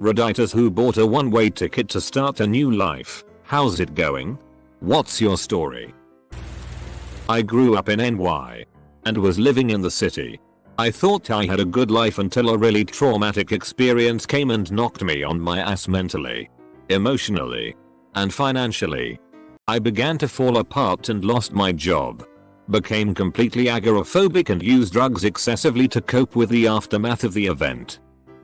Redditus who bought a one-way ticket to start a new life. How's it going? What's your story? I grew up in NY and was living in the city. I thought I had a good life until a really traumatic experience came and knocked me on my ass mentally, emotionally, and financially. I began to fall apart and lost my job. Became completely agoraphobic and used drugs excessively to cope with the aftermath of the event.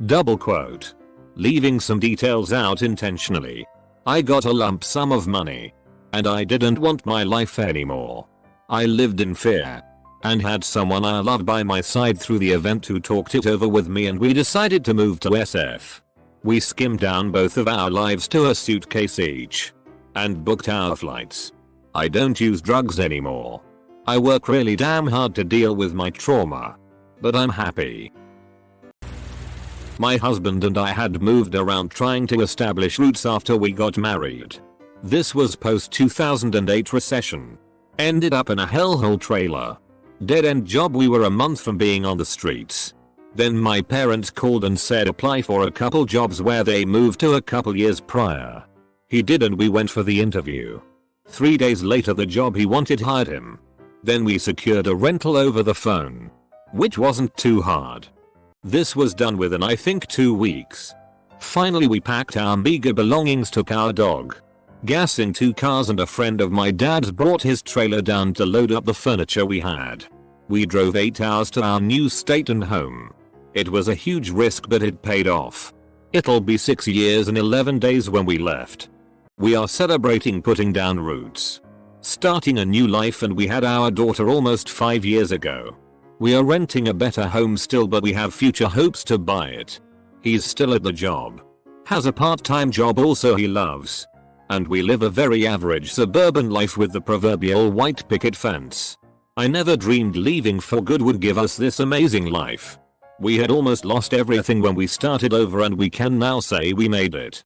Double quote. Leaving some details out intentionally. I got a lump sum of money. And I didn't want my life anymore. I lived in fear. And had someone I loved by my side through the event who talked it over with me, and we decided to move to SF. We skimmed down both of our lives to a suitcase each. And booked our flights. I don't use drugs anymore. I work really damn hard to deal with my trauma. But I'm happy. My husband and I had moved around trying to establish roots after we got married. This was post 2008 recession. Ended up in a hellhole trailer. Dead-end job. We were a month from being on the streets. Then my parents called and said apply for a couple jobs where they moved to a couple years prior. He did, and we went for the interview. 3 days later the job he wanted hired him. Then we secured a rental over the phone. Which wasn't too hard. This was done within I think 2 weeks. Finally we packed our meager belongings, took our dog, gassing 2 cars, and a friend of my dad's brought his trailer down to load up the furniture we had. We drove 8 hours to our new state and home. It was a huge risk, but it paid off. It'll be 6 years and 11 days when we left. We are celebrating putting down roots. Starting a new life, and we had our daughter almost 5 years ago. We are renting a better home still, but we have future hopes to buy it. He's still at the job. Has a part-time job also he loves. And we live a very average suburban life with the proverbial white picket fence. I never dreamed leaving for good would give us this amazing life. We had almost lost everything when we started over, and we can now say we made it.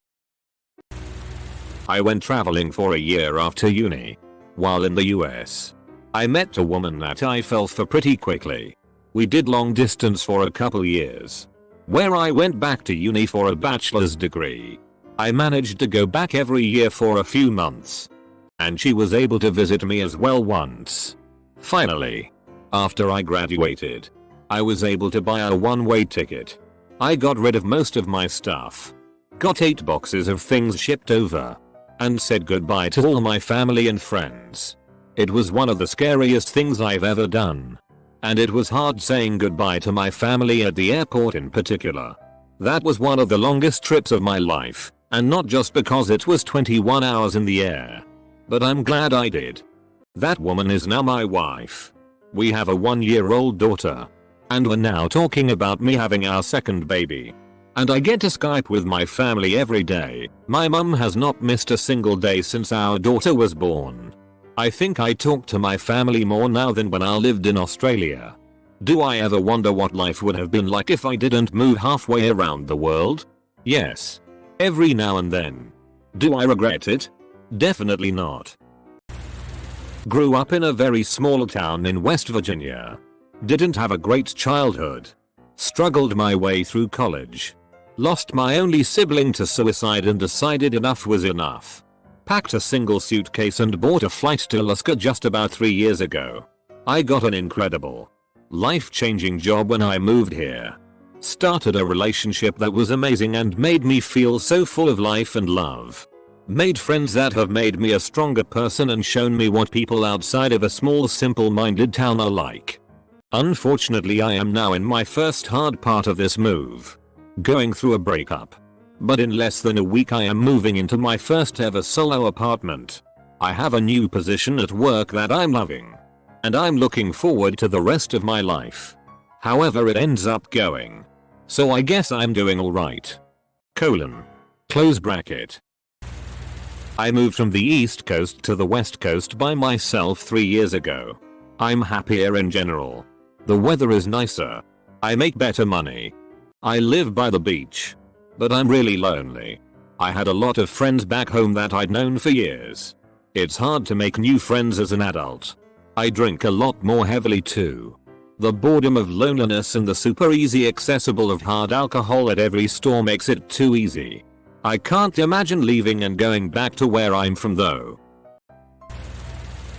I went traveling for a year after uni. While in the US, I met a woman that I fell for pretty quickly. We did long distance for a couple years, where I went back to uni for a bachelor's degree. I managed to go back every year for a few months. And she was able to visit me as well once. Finally, after I graduated, I was able to buy a one-way ticket. I got rid of most of my stuff. Got 8 boxes of things shipped over. And said goodbye to all my family and friends. It was one of the scariest things I've ever done. And it was hard saying goodbye to my family at the airport in particular. That was one of the longest trips of my life. And not just because it was 21 hours in the air. But I'm glad I did. That woman is now my wife. We have a 1-year-old daughter. And we're now talking about me having our second baby. And I get to Skype with my family every day. My mum has not missed a single day since our daughter was born. I think I talk to my family more now than when I lived in Australia. Do I ever wonder what life would have been like if I didn't move halfway around the world? Yes. Every now and then. Do I regret it? Definitely not. Grew up in a very small town in West Virginia. Didn't have a great childhood. Struggled my way through college. Lost my only sibling to suicide and decided enough was enough. Packed a single suitcase and bought a flight to Alaska just about 3 years ago. I got an incredible, life-changing job when I moved here. Started a relationship that was amazing and made me feel so full of life and love. Made friends that have made me a stronger person and shown me what people outside of a small simple-minded town are like. Unfortunately, I am now in my first hard part of this move. Going through a breakup. But in less than a week I am moving into my first ever solo apartment. I have a new position at work that I'm loving. And I'm looking forward to the rest of my life. However it ends up going. So I guess I'm doing alright. Close bracket. I moved from the East Coast to the West Coast by myself 3 years ago. I'm happier in general. The weather is nicer. I make better money. I live by the beach. But I'm really lonely. I had a lot of friends back home that I'd known for years. It's hard to make new friends as an adult. I drink a lot more heavily too. The boredom of loneliness and the super easy accessible of hard alcohol at every store makes it too easy. I can't imagine leaving and going back to where I'm from though.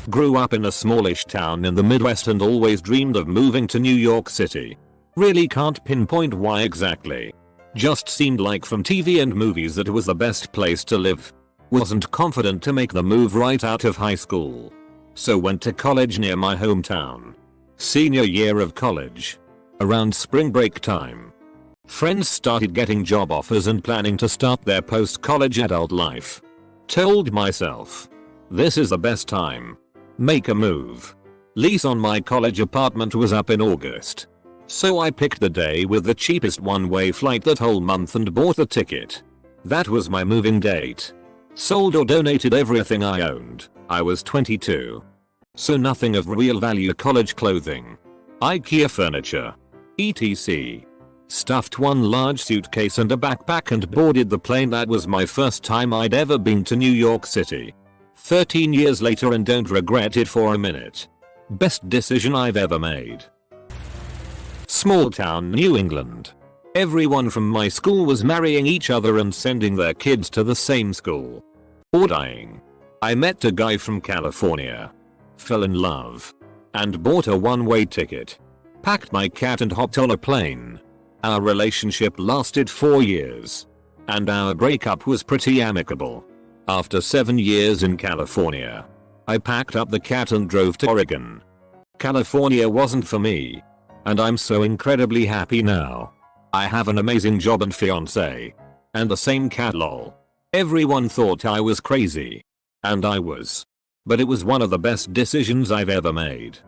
Grew up in a smallish town in the Midwest and always dreamed of moving to New York City. Really can't pinpoint why exactly. Just seemed like from TV and movies that it was the best place to live. Wasn't confident to make the move right out of high school. So went to college near my hometown. Senior year of college. Around spring break time. Friends started getting job offers and planning to start their post-college adult life. Told myself, this is the best time. Make a move. Lease on my college apartment was up in August. So I picked the day with the cheapest one-way flight that whole month and bought the ticket. That was my moving date. Sold or donated everything I owned. I was 22. So nothing of real value: college clothing, IKEA furniture, etc. Stuffed one large suitcase and a backpack and boarded the plane. That was my first time I'd ever been to New York City. 13 years later and don't regret it for a minute. Best decision I've ever made. Small town New England. Everyone from my school was marrying each other and sending their kids to the same school. Or dying. I met a guy from California. Fell in love. And bought a one-way ticket. Packed my cat and hopped on a plane. Our relationship lasted 4 years. And our breakup was pretty amicable. After 7 years in California, I packed up the cat and drove to Oregon. California wasn't for me. And I'm so incredibly happy now. I have an amazing job and fiance. And the same cat, lol. Everyone thought I was crazy. And I was. But it was one of the best decisions I've ever made.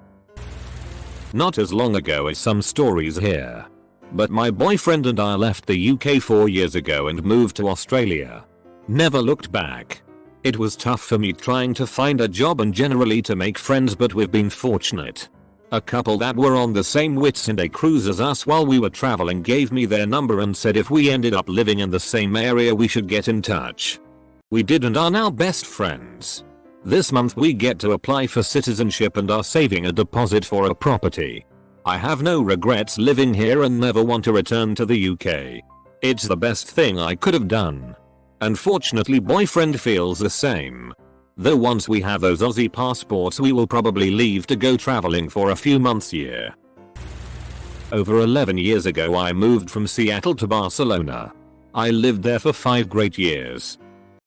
Not as long ago as some stories here. But my boyfriend and I left the UK 4 years ago and moved to Australia. Never looked back. It was tough for me trying to find a job and generally to make friends, but we've been fortunate. A couple that were on the same Whitsunday cruise as us while we were traveling gave me their number and said if we ended up living in the same area we should get in touch. We did and are now best friends. This month we get to apply for citizenship and are saving a deposit for a property. I have no regrets living here and never want to return to the UK. It's the best thing I could have done. Unfortunately, boyfriend feels the same. Though once we have those Aussie passports we will probably leave to go traveling for a few months here. Over 11 years ago I moved from Seattle to Barcelona. I lived there for 5 great years.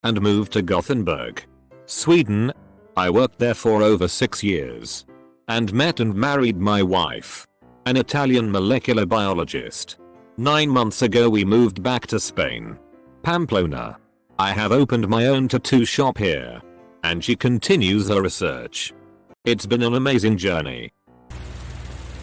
And moved to Gothenburg, Sweden. I worked there for over 6 years. And met and married my wife, an Italian molecular biologist. 9 months ago we moved back to Spain, Pamplona. I have opened my own tattoo shop here. And she continues her research. It's been an amazing journey.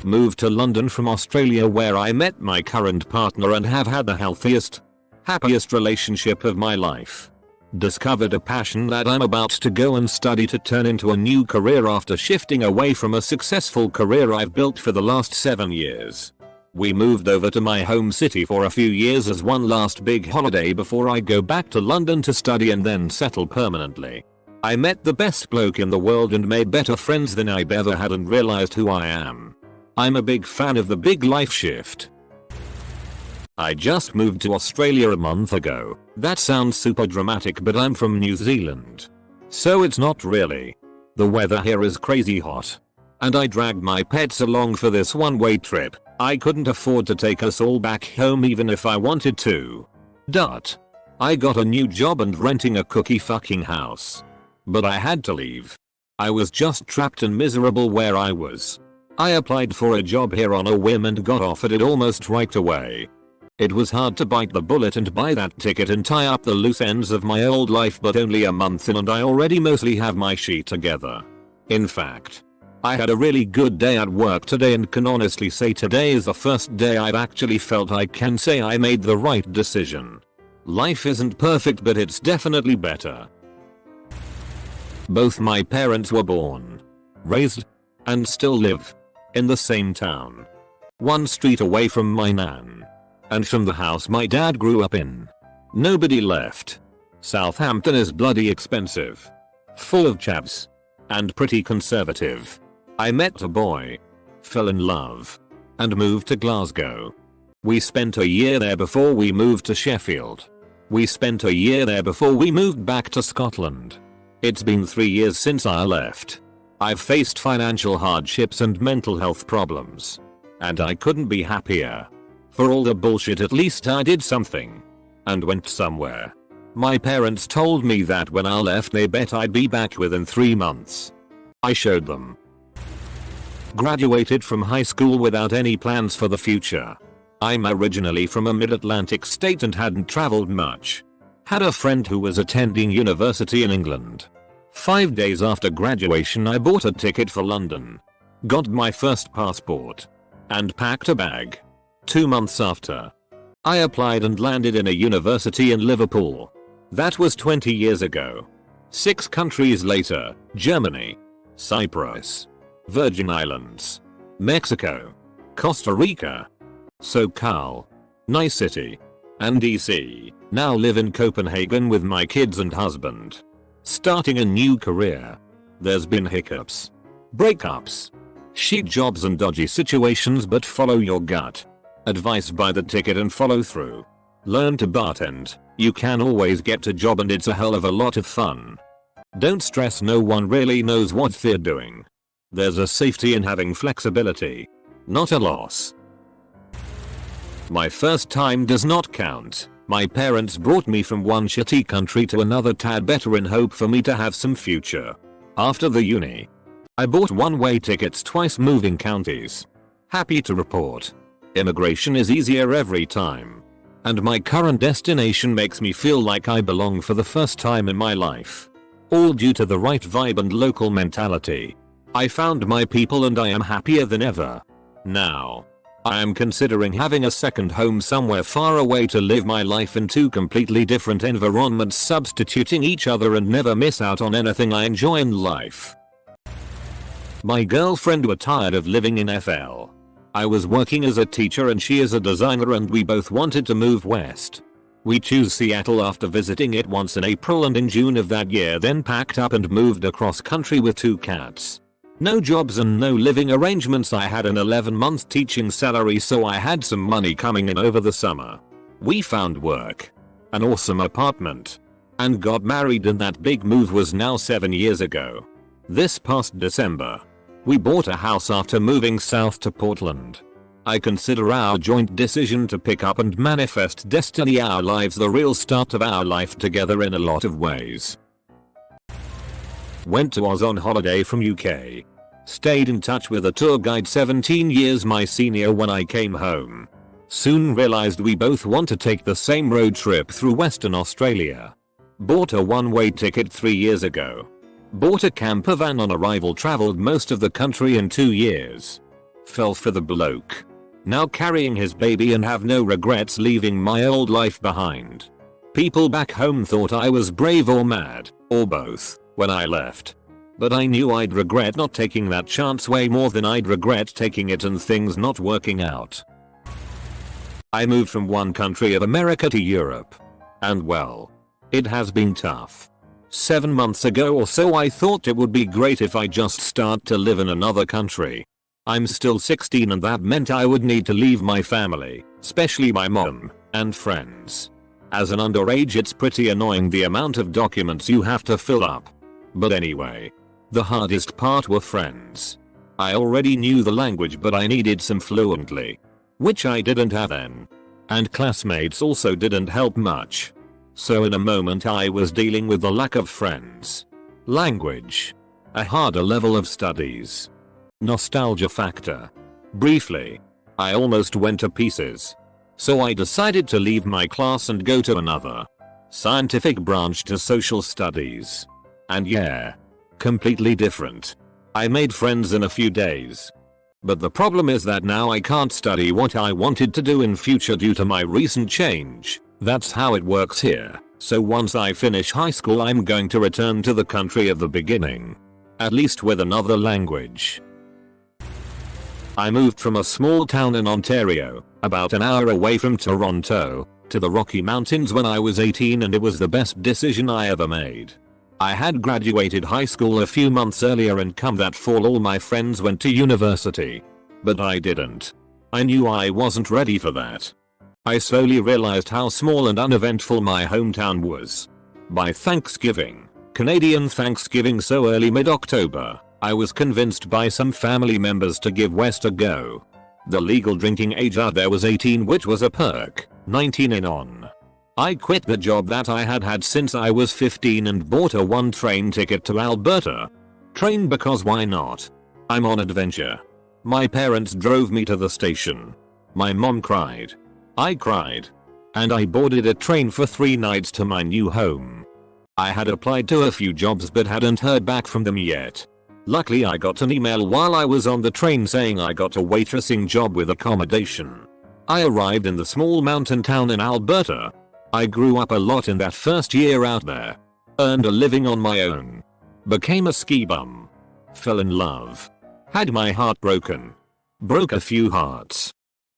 Moved to London from Australia where I met my current partner and have had the healthiest, happiest relationship of my life. Discovered a passion that I'm about to go and study to turn into a new career after shifting away from a successful career I've built for the last 7 years. We moved over to my home city for a few years as one last big holiday before I go back to London to study and then settle permanently. I met the best bloke in the world and made better friends than I've ever had and realized who I am. I'm a big fan of the big life shift. I just moved to Australia a month ago. That sounds super dramatic, but I'm from New Zealand. So it's not really. The weather here is crazy hot. And I dragged my pets along for this one-way trip. I couldn't afford to take us all back home even if I wanted to. I got a new job and renting a cookie fucking house. But I had to leave. I was just trapped and miserable where I was. I applied for a job here on a whim and got offered it almost right away. It was hard to bite the bullet and buy that ticket and tie up the loose ends of my old life, but only a month in and I already mostly have my shit together. In fact, I had a really good day at work today and can honestly say today is the first day I've actually felt I can say I made the right decision. Life isn't perfect, but it's definitely better. Both my parents were born, raised, and still live in the same town. 1 street away from my nan. And from the house my dad grew up in. Nobody left. Southampton is bloody expensive. Full of chavs. And pretty conservative. I met a boy. fell in love, and moved to Glasgow. We spent a year there before we moved to Sheffield. We spent a year there before we moved back to Scotland. It's been 3 years since I left. I've faced financial hardships and mental health problems. And I couldn't be happier. For all the bullshit, at least I did something. And went somewhere. My parents told me that when I left they bet I'd be back within 3 months. I showed them. Graduated from high school without any plans for the future. I'm originally from a mid-Atlantic state and hadn't traveled much. Had a friend who was attending university in England. 5 days after graduation I bought a ticket for London. Got my first passport. And packed a bag. 2 months after, I applied and landed in a university in Liverpool. That was 20 years ago. 6 countries later, Germany, Cyprus, Virgin Islands, Mexico, Costa Rica, SoCal, Nice City, and DC. Now live in Copenhagen with my kids and husband. Starting a new career. There's been hiccups, breakups, shit jobs and dodgy situations, but follow your gut. Advice: buy the ticket and follow through. Learn to bartend. You can always get a job and it's a hell of a lot of fun. Don't stress, no one really knows what they're doing. There's a safety in having flexibility, not a loss. My first time does not count. My parents brought me from one shitty country to another tad better in hope for me to have some future. After the uni, I bought one-way tickets twice, moving counties. Happy to report, immigration is easier every time. And my current destination makes me feel like I belong for the first time in my life. All due to the right vibe and local mentality. I found my people and I am happier than ever. Now, I am considering having a second home somewhere far away to live my life in 2 completely different environments, substituting each other and never miss out on anything I enjoy in life. My girlfriend were tired of living in FL. I was working as a teacher and she is a designer and we both wanted to move west. We chose Seattle after visiting it once in April and in June of that year, then packed up and moved across country with 2 cats. No jobs and no living arrangements. I had an 11-month teaching salary, so I had some money coming in over the summer. We found work, an awesome apartment, and got married, and that big move was now 7 years ago. This past December, we bought a house after moving south to Portland. I consider our joint decision to pick up and manifest destiny our lives the real start of our life together in a lot of ways. Went to Oz on holiday from UK. Stayed in touch with a tour guide 17 years my senior when I came home. Soon realized we both want to take the same road trip through Western Australia. Bought a one-way ticket 3 years ago. Bought a camper van on arrival, traveled most of the country in 2 years. Fell for the bloke. Now carrying his baby and have no regrets leaving my old life behind. People back home thought I was brave or mad, or both, when I left. But I knew I'd regret not taking that chance way more than I'd regret taking it and things not working out. I moved from one country of America to Europe. And well, it has been tough. 7 months ago or so I thought it would be great if I just start to live in another country. I'm still 16 and that meant I would need to leave my family, especially my mom, and friends. As an underage it's pretty annoying the amount of documents you have to fill up. But anyway, the hardest part were friends. I already knew the language but I needed some fluently, which I didn't have then. And classmates also didn't help much. So in a moment I was dealing with the lack of friends, language, a harder level of studies, nostalgia factor. Briefly, I almost went to pieces. So I decided to leave my class and go to another scientific branch to social studies. And yeah, completely different. I made friends in a few days. But the problem is that now I can't study what I wanted to do in future due to my recent change. That's how it works here. So once I finish high school I'm going to return to the country of the beginning. At least with another language. I moved from a small town in Ontario, about an hour away from Toronto, to the Rocky Mountains when I was 18 and it was the best decision I ever made. I had graduated high school a few months earlier and come that fall all my friends went to university. But I didn't. I knew I wasn't ready for that. I slowly realized how small and uneventful my hometown was. By Thanksgiving, Canadian Thanksgiving so early mid-October, I was convinced by some family members to give West a go. The legal drinking age out there was 18, which was a perk, 19 and on. I quit the job that I had had since I was 15 and bought a one-train ticket to Alberta. Train because why not? I'm on adventure. My parents drove me to the station. My mom cried. I cried. And I boarded a train for 3 nights to my new home. I had applied to a few jobs but hadn't heard back from them yet. Luckily I got an email while I was on the train saying I got a waitressing job with accommodation. I arrived in the small mountain town in Alberta. I grew up a lot in that first year out there. Earned a living on my own. Became a ski bum. Fell in love. Had my heart broken. Broke a few hearts.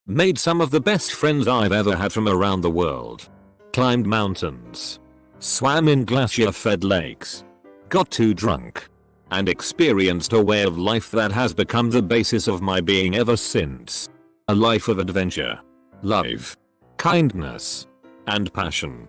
Made some of the best friends I've ever had from around the world. Climbed mountains. Swam in glacier-fed lakes. Got too drunk. And experienced a way of life that has become the basis of my being ever since. A life of adventure. Love. Kindness. And passion.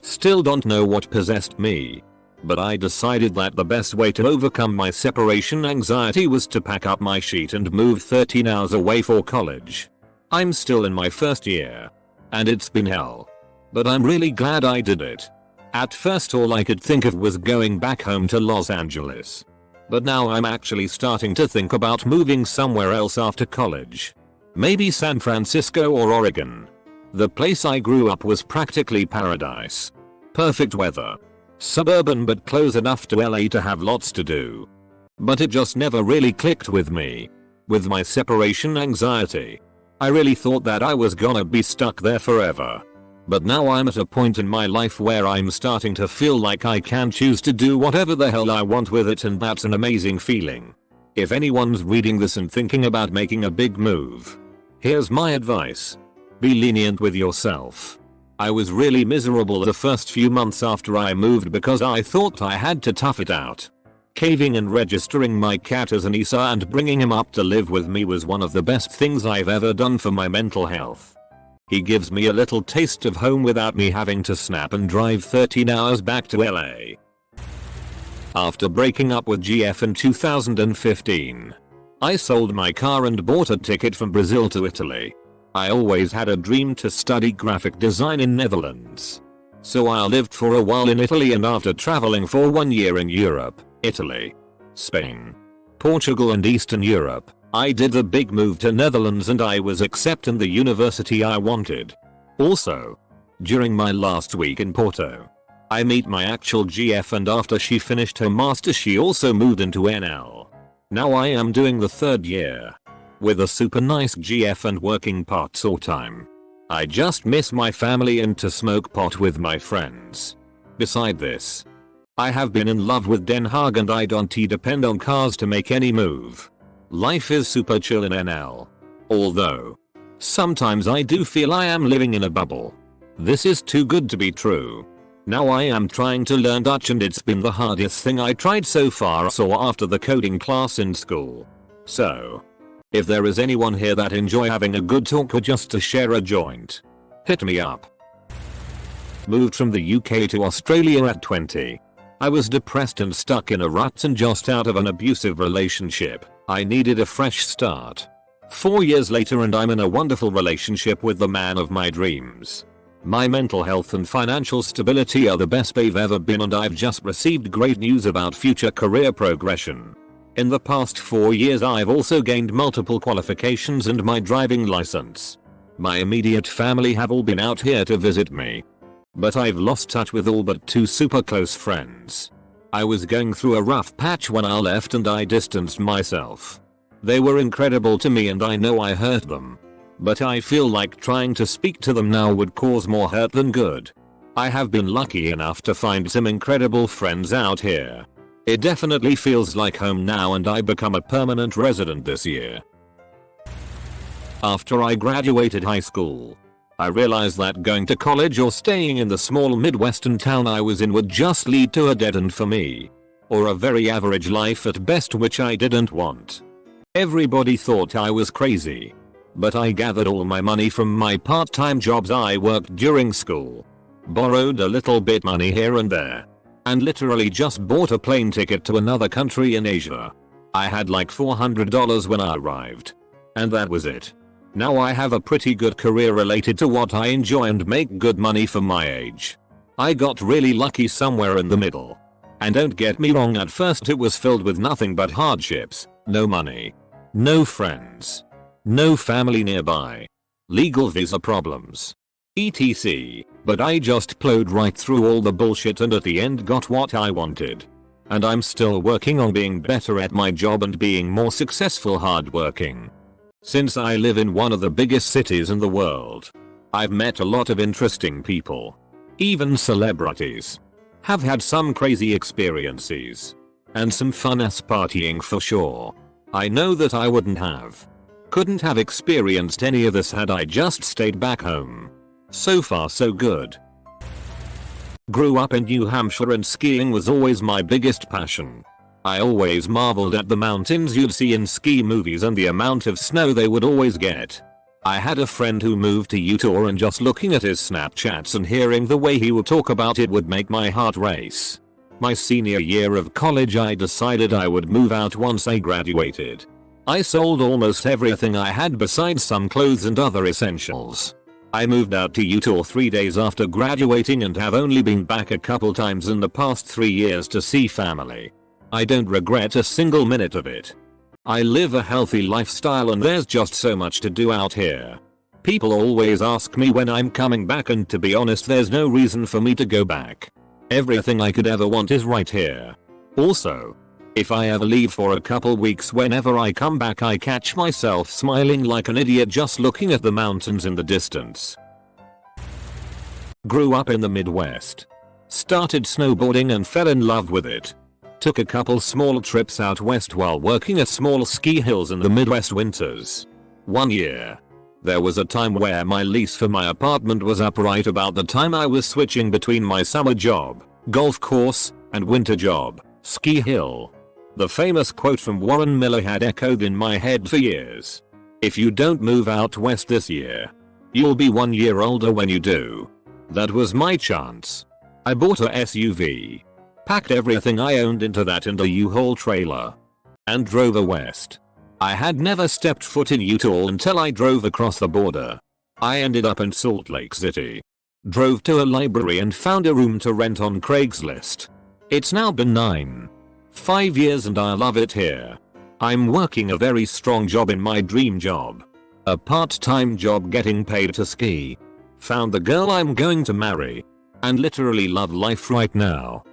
Still don't know what possessed me. But I decided that the best way to overcome my separation anxiety was to pack up my sheet and move 13 hours away for college. I'm still in my first year. And it's been hell. But I'm really glad I did it. At first all I could think of was going back home to Los Angeles. But now I'm actually starting to think about moving somewhere else after college. Maybe San Francisco or Oregon. The place I grew up was practically paradise. Perfect weather. Suburban but close enough to LA to have lots to do. But it just never really clicked with me. With my separation anxiety. I really thought that I was gonna be stuck there forever. But now I'm at a point in my life where I'm starting to feel like I can choose to do whatever the hell I want with it, and that's an amazing feeling. If anyone's reading this and thinking about making a big move, here's my advice. Be lenient with yourself. I was really miserable the first few months after I moved because I thought I had to tough it out. Caving and registering my cat as an ISA and bringing him up to live with me was one of the best things I've ever done for my mental health. He gives me a little taste of home without me having to snap and drive 13 hours back to LA. After breaking up with GF in 2015, I sold my car and bought a ticket from Brazil to Italy. I always had a dream to study graphic design in Netherlands. So I lived for a while in Italy, and after traveling for 1 year in Europe, Italy, Spain, Portugal and Eastern Europe, I did the big move to Netherlands and I was accepted in the university I wanted. Also, during my last week in Porto, I met my actual GF, and after she finished her master she also moved into NL. Now I am doing the 3rd year. With a super nice GF and working part-time. I just miss my family and to smoke pot with my friends. Beside this, I have been in love with Den Haag and I don't depend on cars to make any move. Life is super chill in NL. Although, sometimes I do feel I am living in a bubble. This is too good to be true. Now I am trying to learn Dutch and it's been the hardest thing I tried so far, so after the coding class in school. So, if there is anyone here that enjoy having a good talk or just to share a joint, hit me up. Moved from the UK to Australia at 20. I was depressed and stuck in a rut and just out of an abusive relationship. I needed a fresh start. 4 years later and I'm in a wonderful relationship with the man of my dreams. My mental health and financial stability are the best they've ever been, and I've just received great news about future career progression. In the past 4 years I've also gained multiple qualifications and my driving license. My immediate family have all been out here to visit me. But I've lost touch with all but 2 super close friends. I was going through a rough patch when I left and I distanced myself. They were incredible to me and I know I hurt them. But I feel like trying to speak to them now would cause more hurt than good. I have been lucky enough to find some incredible friends out here. It definitely feels like home now and I become a permanent resident this year. After I graduated high school, I realized that going to college or staying in the small Midwestern town I was in would just lead to a dead end for me. Or a very average life at best, which I didn't want. Everybody thought I was crazy. But I gathered all my money from my part-time jobs I worked during school. Borrowed a little bit money here and there. And literally just bought a plane ticket to another country in Asia. I had like $400 when I arrived. And that was it. Now I have a pretty good career related to what I enjoy and make good money for my age. I got really lucky somewhere in the middle. And don't get me wrong, at first it was filled with nothing but hardships, no money, no friends, no family nearby, legal visa problems, etc. But I just plowed right through all the bullshit and at the end got what I wanted. And I'm still working on being better at my job and being more successful hardworking. Since I live in one of the biggest cities in the world, I've met a lot of interesting people. Even celebrities. Have had some crazy experiences. And some fun ass partying for sure. I know that I couldn't have experienced any of this had I just stayed back home. So far so good. Grew up in New Hampshire and skiing was always my biggest passion. I always marveled at the mountains you'd see in ski movies and the amount of snow they would always get. I had a friend who moved to Utah and just looking at his Snapchats and hearing the way he would talk about it would make my heart race. My senior year of college I decided I would move out once I graduated. I sold almost everything I had besides some clothes and other essentials. I moved out to Utah 3 days after graduating and have only been back a couple times in the past 3 years to see family. I don't regret a single minute of it. I live a healthy lifestyle and there's just so much to do out here. People always ask me when I'm coming back, and to be honest there's no reason for me to go back. Everything I could ever want is right here. Also, if I ever leave for a couple weeks, whenever I come back I catch myself smiling like an idiot just looking at the mountains in the distance. Grew up in the Midwest. Started snowboarding and fell in love with it. Took a couple small trips out west while working at small ski hills in the Midwest winters. One year, there was a time where my lease for my apartment was up right about the time I was switching between my summer job, golf course, and winter job, ski hill. The famous quote from Warren Miller had echoed in my head for years. If you don't move out west this year, you'll be 1 year older when you do. That was my chance. I bought a SUV. Packed everything I owned into that and a U-Haul trailer. And drove west. I had never stepped foot in Utah until I drove across the border. I ended up in Salt Lake City. Drove to a library and found a room to rent on Craigslist. It's now been 5 years and I love it here. I'm working a very strong job in my dream job. A part-time job getting paid to ski. Found the girl I'm going to marry. And literally love life right now.